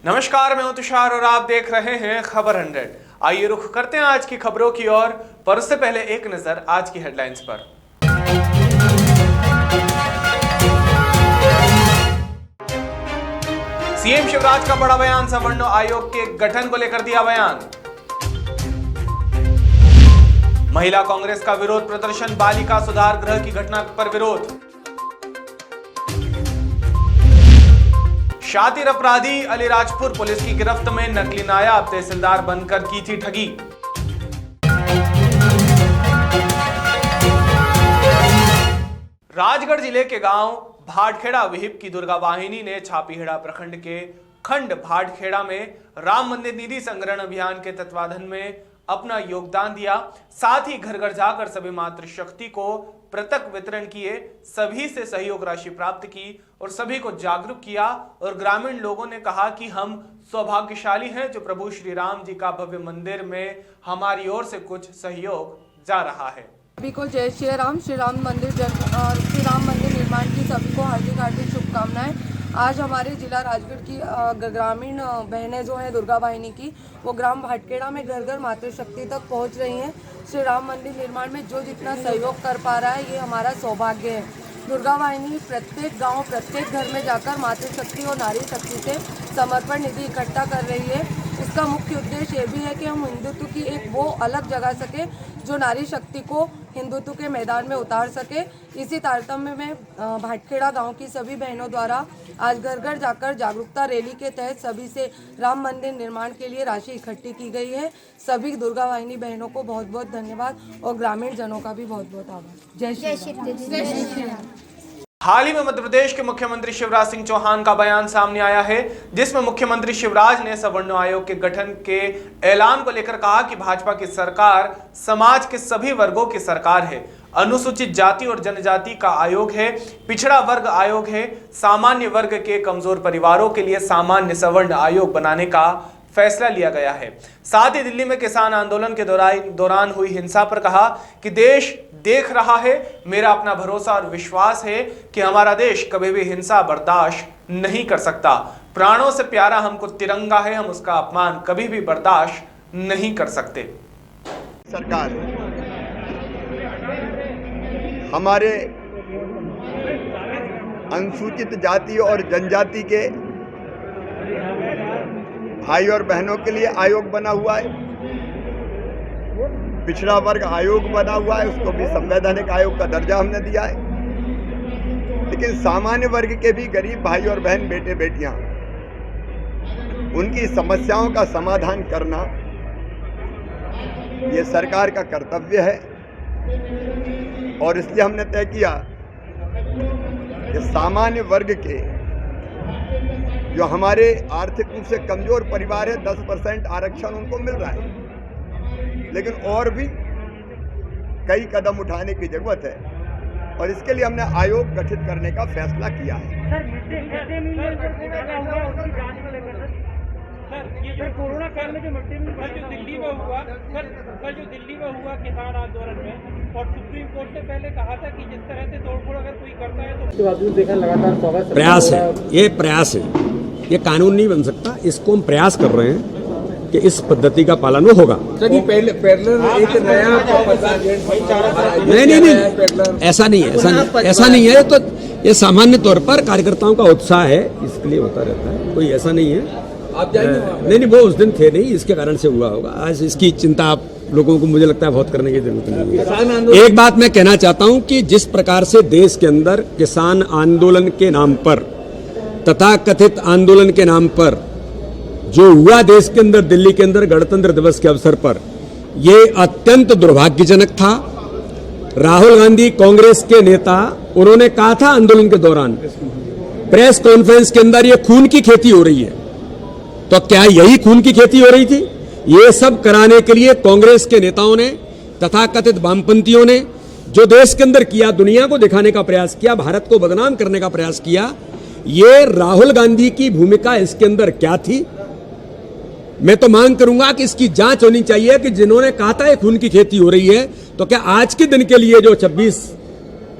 नमस्कार, मैं हूं तुषार और आप देख रहे हैं खबर 100। आइए रुख करते हैं आज की खबरों की ओर, पर उससे पहले एक नजर आज की हेडलाइंस पर। सीएम शिवराज का बड़ा बयान, सवर्ण आयोग के गठन को लेकर दिया बयान। महिला कांग्रेस का विरोध प्रदर्शन, बालिका सुधार गृह की घटना पर विरोध। शातिर अपराधी अलीराजपुर पुलिस की गिरफ्त में, नकली नायाब तहसीलदार बनकर की थी ठगी। राजगढ़ जिले के गांव भाटखेड़ा विहिप की दुर्गा वाहिनी ने छापीहेड़ा प्रखंड के खंड भाटखेड़ा में राम मंदिर निधि संग्रहण अभियान के तत्वाधान में अपना योगदान दिया। साथ ही घर घर जाकर सभी मातृशक्ति को पृथक वितरण किए, सभी से सहयोग राशि प्राप्त की और सभी को जागरूक किया। और ग्रामीण लोगों ने कहा कि हम सौभाग्यशाली हैं जो प्रभु श्री राम जी का भव्य मंदिर में हमारी ओर से कुछ सहयोग जा रहा है। सभी को जय श्री राम। श्री राम मंदिर निर्माण की सभी को हार्दिक हार्दिक शुभकामनाएं। आज हमारे जिला राजगढ़ की ग्रामीण बहनें जो है दुर्गा वाहिनी की, वो ग्राम भाटखेड़ा में घर घर मातृशक्ति तक पहुंच रही हैं। श्री राम मंदिर निर्माण में जो जितना सहयोग कर पा रहा है, ये हमारा सौभाग्य है। दुर्गा वाहिनी प्रत्येक गांव, प्रत्येक घर में जाकर मातृशक्ति और नारी शक्ति से समर्पण निधि इकट्ठा कर रही है। इसका मुख्य उद्देश्य ये भी है कि हम हिंदुत्व की एक वो अलग जगह सके जो नारी शक्ति को हिंदुत्व के मैदान में उतार सके। इसी तारतम्य में भाटखेड़ा गांव की सभी बहनों द्वारा आज घर घर जाकर जागरूकता रैली के तहत सभी से राम मंदिर निर्माण के लिए राशि इकट्ठी की गई है। सभी दुर्गा वाहिनी बहनों को बहुत बहुत धन्यवाद और ग्रामीण जनों का भी बहुत बहुत आभार। जय श्री राम। हाल ही में मध्य प्रदेश के मुख्यमंत्री शिवराज सिंह चौहान का बयान सामने आया है, जिसमें मुख्यमंत्री शिवराज ने सवर्ण आयोग के गठन के ऐलान को लेकर कहा कि भाजपा की सरकार समाज के सभी वर्गों की सरकार है। अनुसूचित जाति और जनजाति का आयोग है, पिछड़ा वर्ग आयोग है, सामान्य वर्ग के कमजोर परिवारों के लिए सामान्य सवर्ण आयोग बनाने का फैसला लिया गया है। साथ ही दिल्ली में किसान आंदोलन के दौरान हुई हिंसा पर कहा कि देश देख रहा है। मेरा अपना भरोसा और विश्वास है कि हमारा देश कभी भी हिंसा बर्दाश्त नहीं कर सकता। प्राणों से प्यारा हमको तिरंगा है, हम उसका अपमान कभी भी बर्दाश्त नहीं कर सकते। सरकार हमारे अनुसूचित जाति और जनजाति के भाई और बहनों के लिए आयोग बना हुआ है, पिछड़ा वर्ग आयोग बना हुआ है, उसको भी संवैधानिक आयोग का दर्जा हमने दिया है। लेकिन सामान्य वर्ग के भी गरीब भाई और बहन, बेटे बेटियां, उनकी समस्याओं का समाधान करना ये सरकार का कर्तव्य है। और इसलिए हमने तय किया कि सामान्य वर्ग के जो हमारे आर्थिक रूप से कमजोर परिवार है, 10% आरक्षण उनको मिल रहा है, लेकिन और भी कई कदम उठाने की जरूरत है और इसके लिए हमने आयोग गठित करने का फैसला किया है। ये कोरोना काल में जो मिट्टी में जो दिल्ली में हुआ, कल जो दिल्ली में हुआ किसान आंदोलन में, और सुप्रीम कोर्ट ने पहले कहा था कि जिस तरह से तोड़फोड़ अगर कोई करता है तो देखा लगातार प्रयास है, ये प्रयास है, ये कानून नहीं बन सकता। इसको हम प्रयास कर रहे हैं कि इस पद्धति का पालन होगा। पहले एक नया नहीं, ऐसा नहीं है, ऐसा नहीं है। तो ये सामान्य तौर पर कार्यकर्ताओं का उत्साह है, इसके लिए होता रहता है, कोई ऐसा नहीं है। आप जाएंगे? नहीं, वो उस दिन थे नहीं, इसके कारण से हुआ होगा। आज इसकी चिंता आप लोगों को मुझे लगता है बहुत करने की जरूरत नहीं है। एक बात मैं कहना चाहता हूं कि जिस प्रकार से देश के अंदर किसान आंदोलन के नाम पर, तथाकथित आंदोलन के नाम पर जो हुआ देश के अंदर, दिल्ली के अंदर गणतंत्र दिवस के अवसर पर, ये अत्यंत दुर्भाग्यजनक था। राहुल गांधी कांग्रेस के नेता, उन्होंने कहा था आंदोलन के दौरान प्रेस कॉन्फ्रेंस के अंदर, ये खून की खेती हो रही है। तो क्या यही खून की खेती हो रही थी? ये सब कराने के लिए कांग्रेस के नेताओं ने, तथाकथित वामपंथियों ने जो देश के अंदर किया, दुनिया को दिखाने का प्रयास किया, भारत को बदनाम करने का प्रयास किया, ये राहुल गांधी की भूमिका इसके अंदर क्या थी? मैं तो मांग करूंगा कि इसकी जांच होनी चाहिए कि जिन्होंने कहा था ये खून की खेती हो रही है, तो क्या आज के दिन के लिए जो 26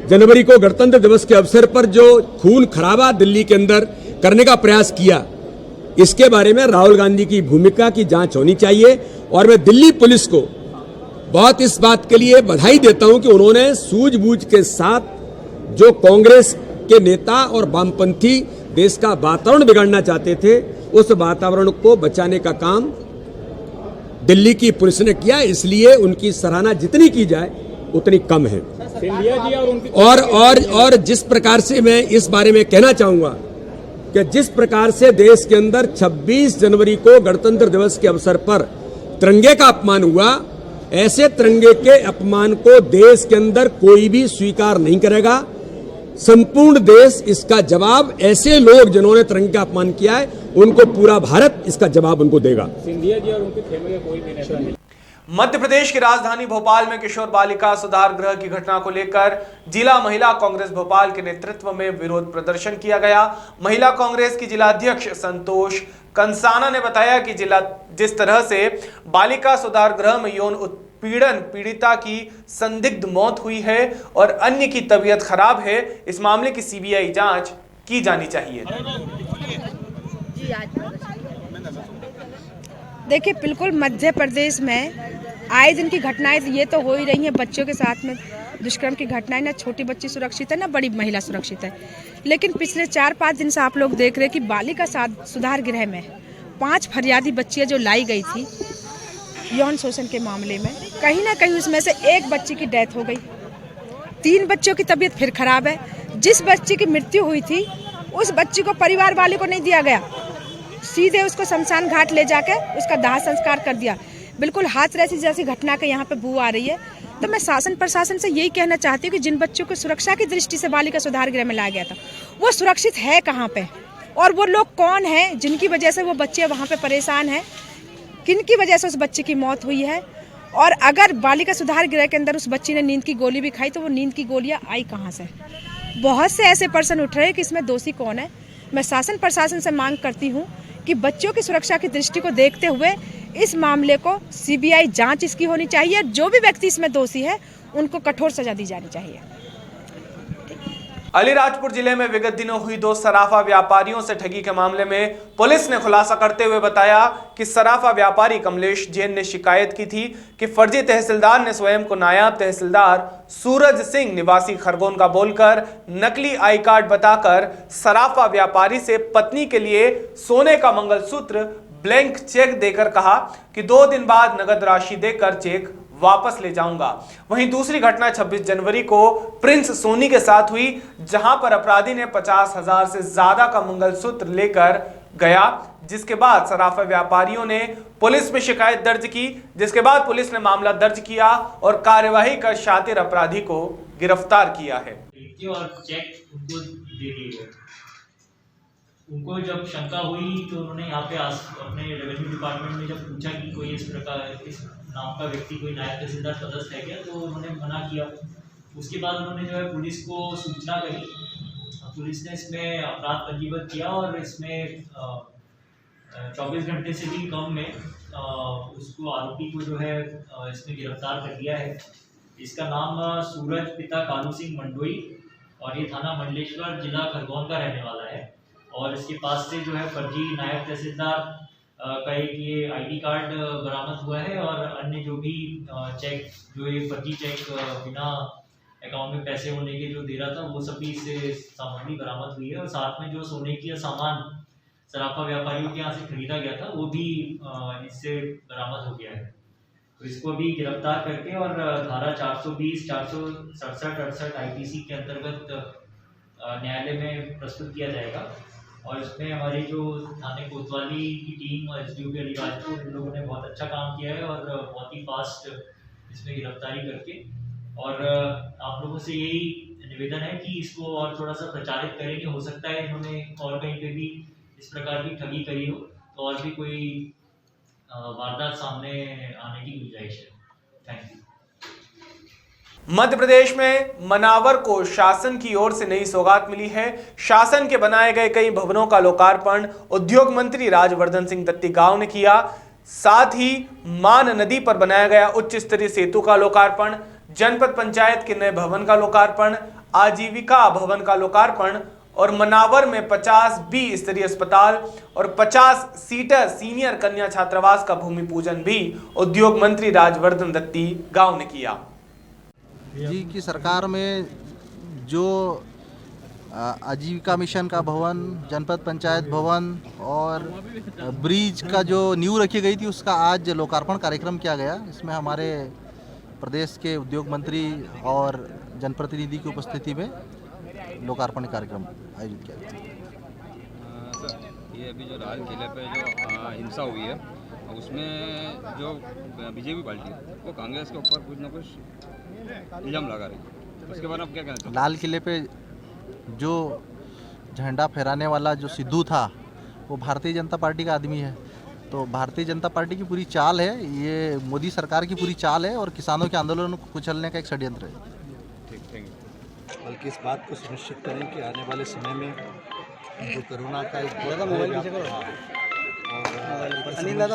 जनवरी को गणतंत्र दिवस के अवसर पर जो खून खराबा दिल्ली के अंदर करने का प्रयास किया, इसके बारे में राहुल गांधी की भूमिका की जांच होनी चाहिए। और मैं दिल्ली पुलिस को बहुत इस बात के लिए बधाई देता हूं कि उन्होंने सूझबूझ के साथ जो कांग्रेस के नेता और वामपंथी देश का वातावरण बिगाड़ना चाहते थे, उस वातावरण को बचाने का काम दिल्ली की पुलिस ने किया। इसलिए उनकी सराहना जितनी की जाए उतनी कम है। सिंधिया जी और उनकी और जिस प्रकार से मैं इस बारे में कहना चाहूंगा कि जिस प्रकार से देश के अंदर 26 जनवरी को गणतंत्र दिवस के अवसर पर तिरंगे का अपमान हुआ, ऐसे तिरंगे के अपमान को देश के अंदर कोई भी स्वीकार नहीं करेगा। संपूर्ण देश इसका जवाब, ऐसे लोग जिन्होंने तिरंगे का अपमान किया है उनको पूरा भारत इसका जवाब उनको देगा। सिंधिया जी और उनके खेमे का कोई भी नेता नहीं। मध्य प्रदेश की राजधानी भोपाल में किशोर बालिका सुधार गृह की घटना को लेकर जिला महिला कांग्रेस भोपाल के नेतृत्व में विरोध प्रदर्शन किया गया। महिला कांग्रेस की जिला अध्यक्ष संतोष कंसाना ने बताया कि जिस तरह से बालिका सुधार गृह में यौन उत्पीड़न पीड़िता की संदिग्ध मौत हुई है और अन्य की तबीयत खराब है, इस मामले की सीबीआई जांच की जानी चाहिए। देखिए, बिल्कुल मध्य प्रदेश में आए दिन की घटनाएं ये तो हो ही रही हैं। बच्चों के साथ में दुष्कर्म की घटनाएं, ना छोटी बच्ची सुरक्षित है ना बड़ी महिला सुरक्षित है। लेकिन पिछले 4-5 दिन से आप लोग देख रहे हैं कि बालिका सुधार गृह में 5 फरियादी बच्चियां जो लाई गई थी यौन शोषण के मामले में, कहीं ना कहीं उसमें से एक बच्ची की डेथ हो गई, 3 बच्चों की तबीयत फिर खराब है। जिस बच्ची की मृत्यु हुई थी उस बच्ची को परिवार वाले को नहीं दिया गया, सीधे उसको शमशान घाट ले जाकर उसका दाह संस्कार कर दिया। बिल्कुल हाथरस जैसी घटना के यहाँ पे बू आ रही है। तो मैं शासन प्रशासन से यही कहना चाहती हूँ कि जिन बच्चों को सुरक्षा की दृष्टि से बालिका सुधार गृह में लाया गया था वो सुरक्षित है कहाँ पे, और वो लोग कौन हैं जिनकी वजह से वो बच्चे वहाँ पे परेशान हैं, किनकी वजह से उस बच्चे की मौत हुई है। और अगर बालिका सुधार गृह के अंदर उस बच्ची ने नींद की गोली भी खाई तो वो नींद की गोलियाँ आई कहाँ से। बहुत से ऐसे पर्सन उठ रहे हैं कि इसमें दोषी कौन है। मैं शासन प्रशासन से मांग करती हूँ कि बच्चों की सुरक्षा की दृष्टि को देखते हुए इस मामले को सीबीआई जांच इसकी होनी चाहिए। जो भी व्यक्ति इसमें दोषी है उनको कठोर सजा दी जानी चाहिए। अलीराजपुर जिले में विगत दिनों हुई 2 सराफा व्यापारियों से ठगी के मामले में पुलिस ने खुलासा करते हुए बताया कि सराफा व्यापारी कमलेश जैन ने शिकायत की थी कि फर्जी तहसीलदार ने स्वयं को नायब तहसीलदार सूरज सिंह निवासी खरगोन का बोलकर नकली आई कार्ड बताकर सराफा व्यापारी से पत्नी के लिए सोने का मंगलसूत्र ब्लैंक चेक देकर कहा कि 2 दिन बाद नगद राशि देकर चेक वापस ले जाऊंगा। वहीं दूसरी घटना 26 जनवरी को प्रिंस सोनी के साथ हुई, जहां पर अपराधी ने 50,000 से ज्यादा का मंगलसूत्र लेकर गया, जिसके बाद सराफा व्यापारियों ने पुलिस में शिकायत दर्ज की, जिसके बाद पुलिस ने मामला दर्ज किया और कार्यवाही कर शातिर अपराधी को गिरफ्तार किया है। और चेक उनको दे दिए गए। उनको जब शंका हुई तो उन्होंने यहाँ पे अपने रेवेन्यू डिपार्टमेंट में जब पूछा कि कोई इस प्रकार इस नाम का व्यक्ति कोई नायब तहसीलदार पदस्थ है क्या, तो उन्होंने मना किया। उसके बाद उन्होंने जो है पुलिस को सूचना करी। पुलिस ने इसमें अपराध पंजीबद्ध किया और इसमें 24 घंटे से भी कम में उसको आरोपी को जो है इसमें गिरफ्तार कर लिया है। इसका नाम सूरज पिता कालू सिंह मंडोई और ये थाना मंडलेश्वर जिला खरगोन का रहने वाला है। और इसके पास से जो है फर्जी नायब तहसीलदार का एक ये आईडी कार्ड बरामद हुआ है और अन्य जो भी चेक, जो ये फर्जी चेक बिना अकाउंट में पैसे होने के जो दे रहा था, वो सभी इससे सामग्री बरामद हुई है। और साथ में जो सोने की सामान सराफा व्यापारियों के यहाँ से खरीदा गया था वो भी इससे बरामद हो गया है। तो इसको भी गिरफ्तार करके और धारा 420, 467, 68 IPC के अंतर्गत न्यायालय में प्रस्तुत किया जाएगा। और इसमें हमारी जो थाने कोतवाली की टीम और SDO अलीराजपुर, इन लोगों ने बहुत अच्छा काम किया है और बहुत ही फास्ट इसमें गिरफ्तारी करके। और आप लोगों से यही निवेदन है कि इसको और थोड़ा सा प्रचारित करेंगे। हो सकता है इन्होंने और कहीं पे भी इस प्रकार की ठगी करी हो तो और भी कोई वारदात सामने आने की गुंजाइश है। Thank you. मध्य प्रदेश में मनावर को शासन की ओर से नई सौगात मिली है। शासन के बनाए गए कई भवनों का लोकार्पण उद्योग मंत्री राजवर्धन सिंह दत्तीगांव ने किया। साथ ही मान नदी पर बनाया गया उच्च स्तरीय सेतु का लोकार्पण, जनपद पंचायत के नए भवन का लोकार्पण, आजीविका भवन का लोकार्पण और मनावर में 50 बी स्तरीय अस्पताल और 50 सीटर सीनियर कन्या छात्रावास का भूमि पूजन भी उद्योग मंत्री राजवर्धन दत्ती गांव ने किया। जी की सरकार में जो आजीविका मिशन का भवन, जनपद पंचायत भवन और ब्रिज का जो नींव रखी गई थी उसका आज लोकार्पण कार्यक्रम किया गया। इसमें हमारे प्रदेश के उद्योग मंत्री और जनप्रतिनिधि की उपस्थिति में लोकार्पण कार्यक्रम आयोजित किया गया। सर, ये अभी जो लाल किले पे जो हिंसा हुई है उसमें जो बीजेपी पार्टी है वो कांग्रेस के ऊपर कुछ ना कुछ इल्जाम लगा रही है, उसके बारे में आप क्या कहना चाहते हैं? लाल किले पे जो झंडा फहराने वाला जो सिद्धू था वो भारतीय जनता पार्टी का आदमी है। तो भारतीय जनता पार्टी की पूरी चाल है, ये मोदी सरकार की पूरी चाल है और किसानों के आंदोलन को कुचलने का एक षड्यंत्र है। ठीक, थैंक यू। बल्कि इस बात को सुनिश्चित करें कि आने वाले समय में जो कोरोना का एक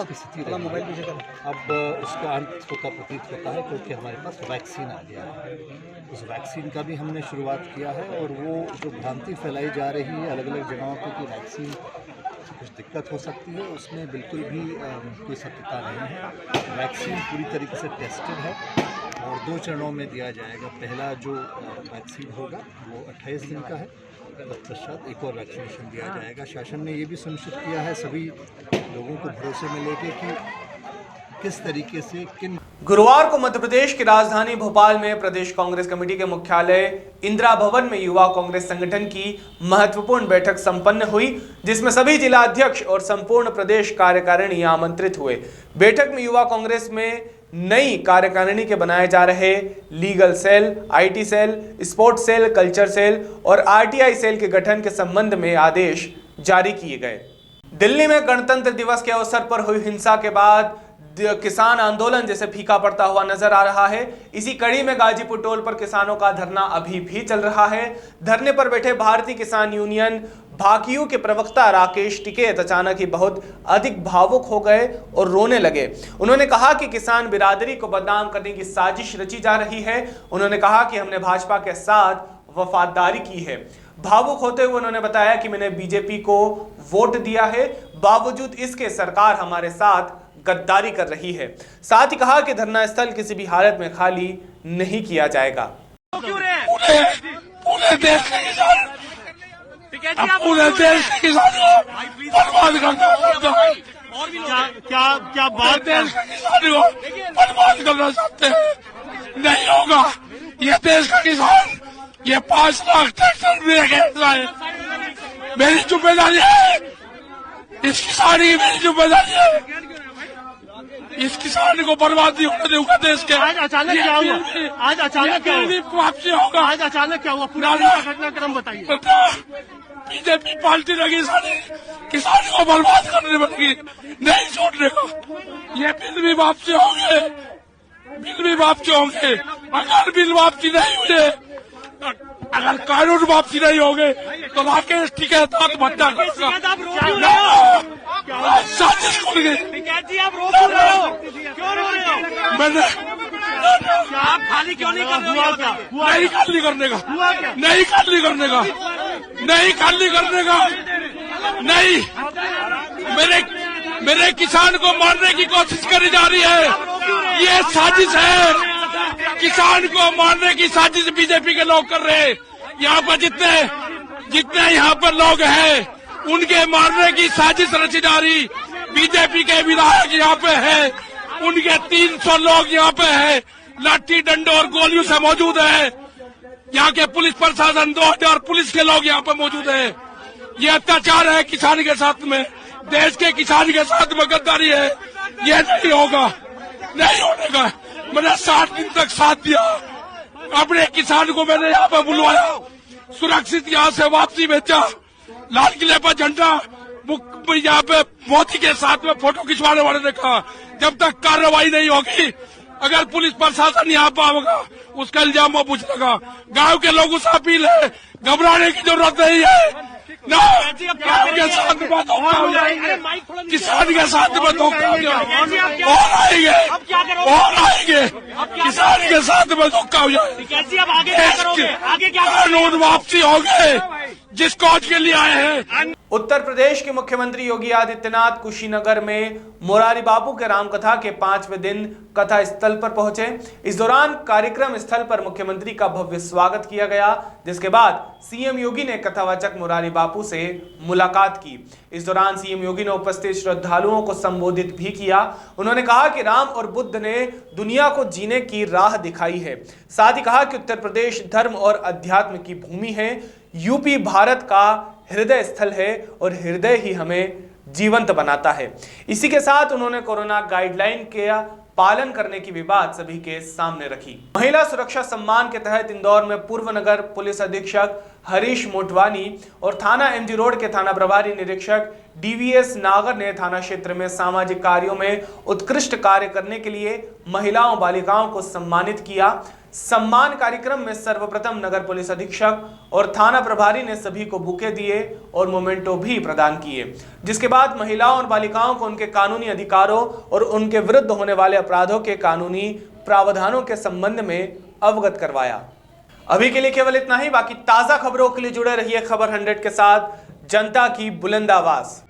की स्थिति अब उसका अंत होता प्रतीत होता है, क्योंकि हमारे पास वैक्सीन आ गया है। उस वैक्सीन का भी हमने शुरुआत किया है और वो जो भ्रांति फैलाई जा रही है अलग अलग जगहों पर कि वैक्सीन से कुछ दिक्कत हो सकती है, उसमें बिल्कुल भी कोई सत्यता नहीं है। वैक्सीन पूरी तरीके से टेस्टेड है और 2 चरणों में दिया जाएगा। पहला जो वैक्सीन होगा वो 28 दिन का है, तत्पश्चात एक और वैक्सीनेशन दिया जाएगा। शासन ने ये भी सुनिश्चित किया है सभी लोगों को भरोसे में लेके कि किस तरीके से किन। गुरुवार को मध्य प्रदेश की राजधानी भोपाल में प्रदेश कांग्रेस कमेटी के मुख्यालय इंदिरा भवन में युवा कांग्रेस संगठन की महत्वपूर्ण बैठक संपन्न हुई, जिसमें सभी जिला अध्यक्ष और संपूर्ण प्रदेश कार्यकारिणी आमंत्रित हुए। बैठक में युवा कांग्रेस में नई कार्यकारिणी के बनाए जा रहे legal cell, IT cell, sports cell, culture cell और आरटीआई सेल के गठन के संबंध में आदेश जारी किए गए। दिल्ली में गणतंत्र दिवस के अवसर पर हुई हिंसा के बाद किसान आंदोलन जैसे फीका पड़ता हुआ नजर आ रहा है। इसी कड़ी में गाजीपुर टोल पर किसानों का धरना अभी भी चल रहा है। धरने पर बैठे भारतीय किसान यूनियन भाकियू के प्रवक्ता राकेश टिकैत अचानक ही बहुत अधिक भावुक हो गए और रोने लगे। उन्होंने कहा कि किसान बिरादरी को बदनाम करने की साजिश रची जा रही है। उन्होंने कहा कि हमने भाजपा के साथ वफादारी की है। भावुक होते हुए उन्होंने बताया कि मैंने बीजेपी को वोट दिया है, बावजूद इसके सरकार हमारे साथ गद्दारी कर रही है। साथ ही कहा कि धरना स्थल किसी भी हालत में खाली नहीं किया जाएगा। पूरे देश के किसान बर्बाद क्या बात देश के किसान को बर्बाद करना चाहते हैं? नहीं होगा। ये देश का किसान ये 5 लाख ट्रैक्टर भी है। मेरी जिम्मेदारी है, इस किसान की मेरी जिम्मेदारी है। इस किसान को बर्बादी होने दूंगा देश के। आज अचानक क्या हुआ? आज अचानक क्या हुआ? वापसी होगा। आज अचानक क्या हुआ? पूरा घटनाक्रम बताइए। बीजेपी पार्टी लगी सारी किसान को बर्बाद करने लगी, नहीं छोड़ने का। ये बिल भी वापसी होंगे, बिल भी वापसी होंगे। अगर बिल वापसी नहीं हुए, अगर कानून वापसी नहीं होंगे तो राकेश टिकैत आत्महत्या करेगा। साजिश खुल गई। आप रो क्यों रहे हो? क्यों रो रहे हो? मैंने आप खाली क्यों नहीं कर हुआ क्या? नहीं खाली करने का, हुआ क्या? नहीं खाली करने का, नहीं खाली करने का, नहीं। मेरे किसान को मारने की कोशिश करी जा रही है। ये साजिश है। किसान को मारने की साजिश बीजेपी के लोग कर रहे हैं। यहाँ पर जितने यहाँ पर लोग हैं उनके मारने की साजिश रची जा रही। बीजेपी के विधायक यहाँ पे हैं, उनके 300 लोग यहाँ पे हैं, लाठी डंडों और गोलियों से मौजूद है। यहाँ के पुलिस प्रशासन 2000 पुलिस के लोग यहाँ पे मौजूद हैं। ये अत्याचार है किसान के साथ में, देश के किसान के साथ में गद्दारी है। ये नहीं होगा, नहीं होने का। मैंने 60 दिन तक साथ दिया। अपने किसान को मैंने यहाँ पे बुलवाया, सुरक्षित यहाँ से वापसी भेजा। लाल किले पर झंडा यहाँ पे मोदी के साथ में फोटो खिंचवाने वाले ने कहा जब तक कार्रवाई नहीं होगी, अगर पुलिस प्रशासन यहाँ पर होगा उसका इल्जाम वो पूछ लेगा। गांव के लोगों से अपील है, घबराने की जरूरत नहीं है ना। गांव के साथ में धोखा हो जाएंगे, किसान के साथ में धोखा हो जाएगा और आएंगे किसान के साथ में धोखा हो जाएगा। कैसे अब आगे क्या करोगे? आगे क्या कानून वापसी हो गए, जिस कॉज के लिए आए हैं। उत्तर प्रदेश के मुख्यमंत्री योगी आदित्यनाथ कुशीनगर में मोरारी बापू के रामकथा के 5वें दिन कथा स्थल पर पहुंचे। इस दौरान कार्यक्रम स्थल पर मुख्यमंत्री का भव्य स्वागत किया गया, जिसके बाद सीएम योगी ने कथावाचक मोरारी बापू से मुलाकात की। इस दौरान सीएम योगी ने उपस्थित श्रद्धालुओं को संबोधित भी किया। उन्होंने कहा कि राम और बुद्ध ने दुनिया को जीने की राह दिखाई है। साथ ही कहा कि उत्तर प्रदेश धर्म और अध्यात्म की भूमि है। यूपी भारत का हृदय स्थल है और हृदय ही हमें जीवंत बनाता है। इसी के साथ उन्होंने कोरोना गाइडलाइन के पालन करने की भी बात सभी के सामने रखी। महिला सुरक्षा सम्मान के तहत इंदौर में पूर्व नगर पुलिस अधीक्षक हरीश मोटवानी और थाना एमजी रोड के थाना प्रभारी निरीक्षक डीवीएस नागर ने थाना क्षेत्र में सामाजिक कार्यों में उत्कृष्ट कार्य करने के लिए महिलाओं बालिकाओं को सम्मानित किया। सम्मान कार्यक्रम में सर्वप्रथम नगर पुलिस अधीक्षक और थाना प्रभारी ने सभी को बुके दिए और मोमेंटो भी प्रदान किए, जिसके बाद महिलाओं और बालिकाओं को उनके कानूनी अधिकारों और उनके विरुद्ध होने वाले अपराधों के कानूनी प्रावधानों के संबंध में अवगत करवाया। अभी के लिए केवल इतना ही। बाकी ताजा खबरों के लिए जुड़े रहिए खबर 100 के साथ, जनता की बुलंद आवाज।